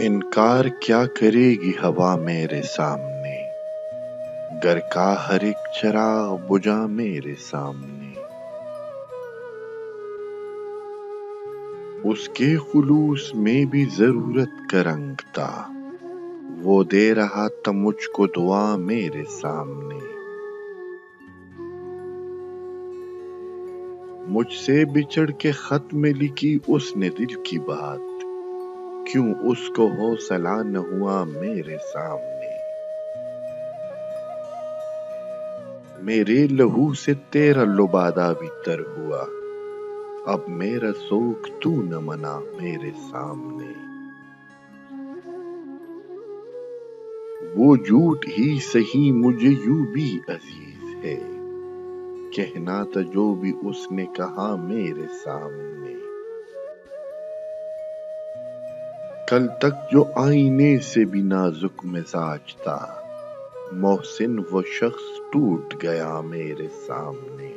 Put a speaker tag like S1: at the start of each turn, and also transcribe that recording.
S1: انکار کیا کرے گی ہوا میرے سامنے، گھر کا ہر ایک چراغ بجھا میرے سامنے۔ اس کے خلوص میں بھی ضرورت کا رنگ تھا، وہ دے رہا تھا مجھ کو دعا میرے سامنے۔ مجھ سے بچھڑ کے خط میں لکھی اس نے دل کی بات، کیوں اس کو حوصلہ نہ ہوا میرے سامنے۔ میرے لہو سے تیرا لبادہ بھی تر ہوا، اب میرا سوگ تو نہ منا میرے سامنے۔ وہ جھوٹ ہی سہی مجھے یوں بھی عزیز ہے، کہنا تھا جو بھی اس نے کہا میرے سامنے۔ کل تک جو آئینے سے بھی نازک مزاج تھا، محسن وہ شخص ٹوٹ گیا میرے سامنے۔